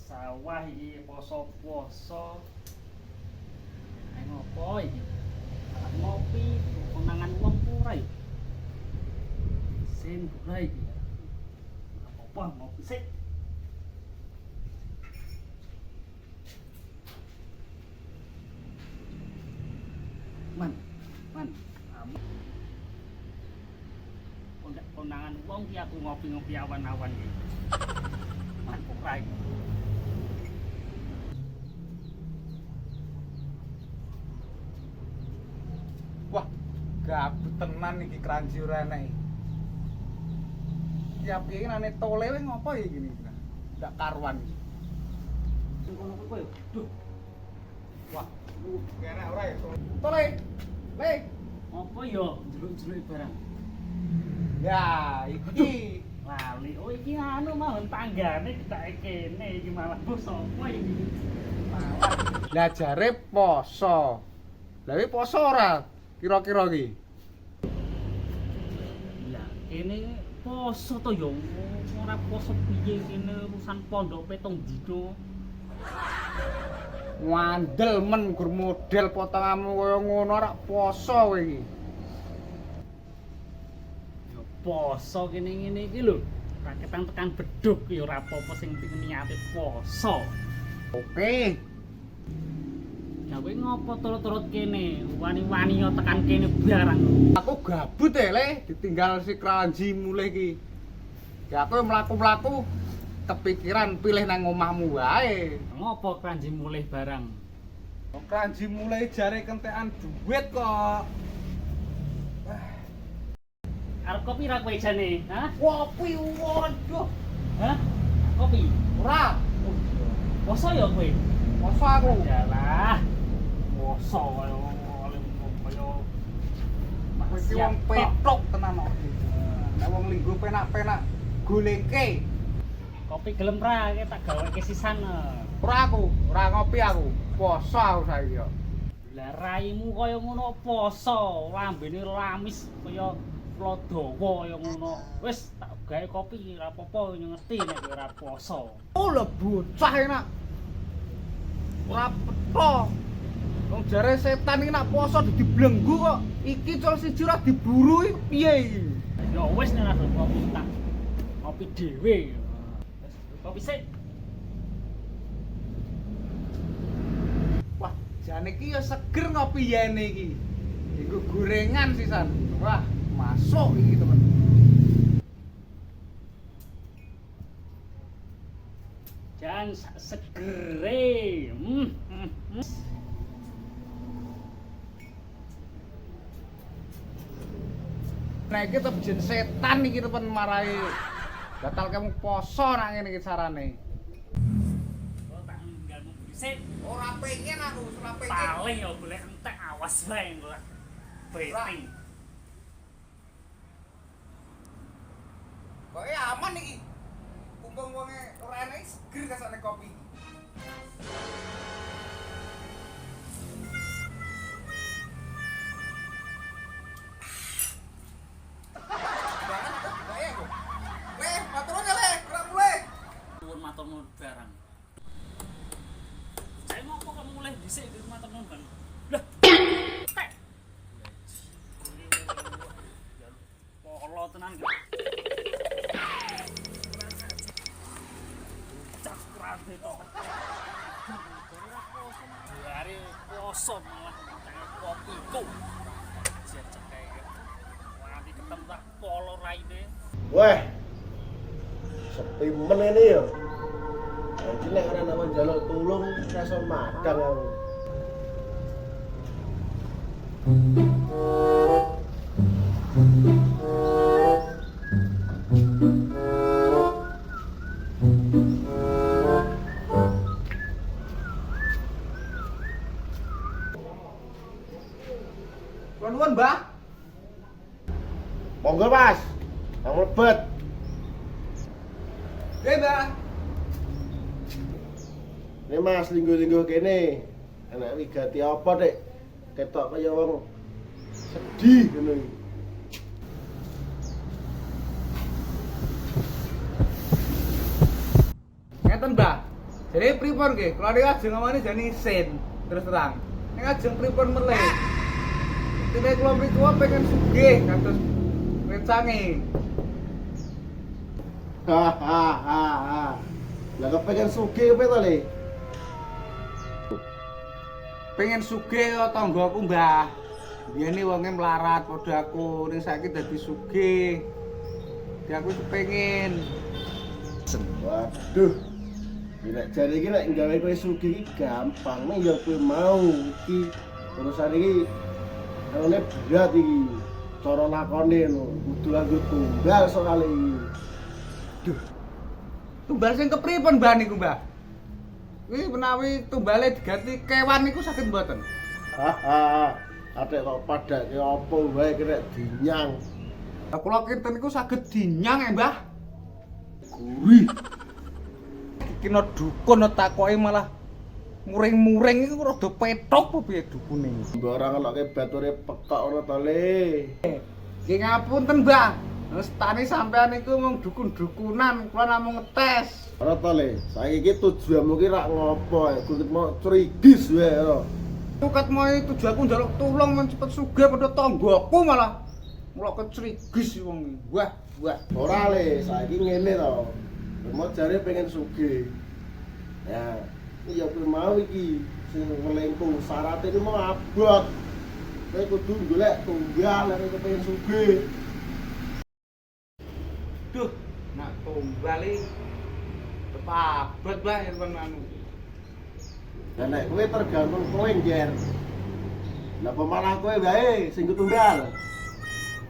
Sawah iki poso-poso. Ayo ngopo iki? Ngopi konangan wong ora iki. Sen ora iki. Apa ngopi sik. Man. Konangan wong ki aku ngopi-ngopi awan-awan iki. Man ora iki. Wah, gabut tenan iki kranji ora enek. Ya piye nane tole weh ngopo ya gini? Ndak karuan iki. Ngono kowe. Duh. Wah, lu enak ora ya? Tole. Le, Apa ya jeluk-jeluk barang? ya iki. Lali, oh iki anu mawon tanggane ketake kene iki malah bos apa iki? Malah Lah jare poso. Lah iki poso ora? Kira-kira iki. lah kene poso to yo ora poso piye kene urusan pondok petong dino. Ngandel men gur model potonganmu kaya ngono ora poso kowe iki. Yo poso kene ngene iki lho. Raketan tekan bedhug ya ora apa-apa sing niate poso. Oke. Ya kowe ngopo turut-turut kene? Wani-wani yo tekan kene barang. Aku gabut Le, ditinggal si kranji mulai iki. Ya aku mlaku-mlaku kepikiran pilih nang omahmu wae. Ngopo kanji mulih barang? Kranji mulai jare kentekan duit kok. Arep kopi ra kowe jane? Hah? Kopi waduh. Hah? Kopi. Ora, Poso ya kowe? poso aku. Yalah. Poso kaya Iki wong petok tenan kok. Nek wong linggo penak-penak golengke. Kopi gelem ra tak gaweke sisan. Ora aku, ora ngopi aku. Poso aku saiki yo. Lah raimu kaya ngono poso, lambene lamis kaya Lodawa kaya ngono. Wis tak gawe kopi ora apa-apa ngerti nek kowe ora poso. Oh lah bocah enak. Ora peto. Wong jare setan iki nak poso dibelenggu kok. Iki col siji ora diburu iki piye iki? Ya wis nek ora kopi tak kopi dhewe. Wis kopi sik. Wah, jane iki ya seger ngopi yene iki. Iku gorengan sisan. Wah, masuk iki teman. Jan segere. Nah iki tetep jen setan iki temen marahi. Batal kamu poso nak ngene iki carane. Oh tak ninggalmu sik. Ora pengen aku, ora pengen. Paling ya boleh entek awas bae golek. Beting. Kok aman iki. Kumpung wonge ora enek seger kasane kopi. Matur nuwun barang. Saya mau kok kamu mulai dhisik di rumah temen Bang. Lah. Tek. Polo tenan iki. Cakrate to. Hari poso malah kopiku. Jet cekek. Nanti ketemu tak polo raine. Weh, sepi men ini ya. Jadi nek ana nama njaluk tulung rasa madang aku. Nuwun, Mbah. Monggo Mas. Nang mlebet. Mbah. Ini Mas linggo-linggo kene. Anak wigati apa, Dik? Ketok kaya wong sedih ngono iki. Ngeten, Mbah. Jadi pripun nggih? Kula niki ajeng ngomongane jane isin, terus terang. Ning ajeng pripun melih? Dene kula mriku pengen sugih kados rencange. Hahaha. Lah kepengen sugih apa to, Le? Pengen sugih karo tanggaku, Mbah. Biyene wonge melarat padha aku, ning saiki dadi sugih. Dadi aku kepengin. Waduh. Nek jare iki nek gawe kowe sugih iki gampang, nek ya kowe mau iki urusan iki ana berat iki. Cara lakone lho, kudu lanjut tunggal soal iki. Duh. Tumbal sing kepripun, Mbah niku, Mbah? Kuwi menawi tumbale diganti kewan niku saged mboten? Haha. Atek kok padake apa wae kena dinyang. Lah kula kinten niku saged dinyang, Mbah. Gurih. Kena dukun takoke malah muring-muring iku rada petok apa piye dukune? Mbok ora ngelokke bature pekok ngono to, Le. Nggih ngapunten, Mbah. Stane sampean niku mung dukun-dukunan, kula namung ngetes. Ora to, Le. Saiki iki tujuanmu ki rak ngopo? Kudu mau curigis wae ora. Tukat mau tujuanku njaluk tulung men cepet sugih padha tanggaku malah mulak kecrigis wong. Wah, wah. Ora, Le. Saiki ngene to. Mau jare pengen sugih. Ya, iya kowe mau iki sing ngelengkung syarat iki mau abot. Kowe kudu golek tunggal nek kowe pengen sugih. Duh, nak tumbal iki abot Mbah yen anu. Lah nek kowe tergantung kowe ngger. Lah apa malah kowe wae sing tunggal.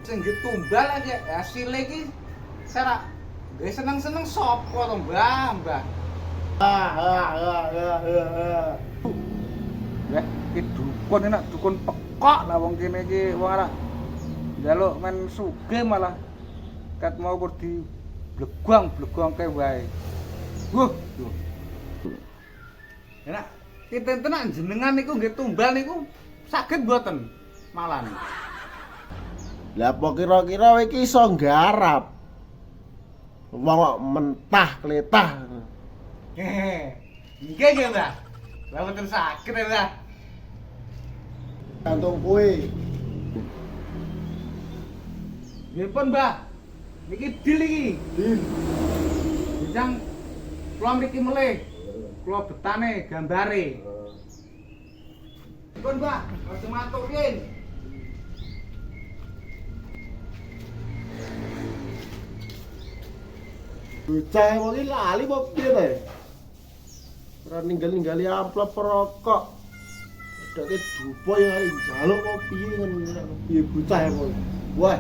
Sing ditumbal aja hasilnya iki serak seneng-seneng sapa to, Mbah, Mbah. Ya, iki dukun enak dukun pekok lah wong kene iki wong arek njaluk men sugih malah kat mau kur di blegong kae wae. Wuh, duh. Enak, kinten tenan jenengan niku nggih tumbal niku saged mboten malan. Lah apa kira-kira iki iso nggarap? Wong kok mentah kletah. Nggih nggih, Mbah. Lah mboten saged ya, Mbah. Gantung kowe. Nggih pun, Mbah. Niki deal iki. Din. Bijang kula mriki melih. Kula betane gambare. Pun, Mbah, aja matur yen. Bocah wong iki lali apa piye to? Ora ninggal-ninggali amplop rokok. Dake dupa yang hari njaluk apa piye ngono piye bocah kok. Wah,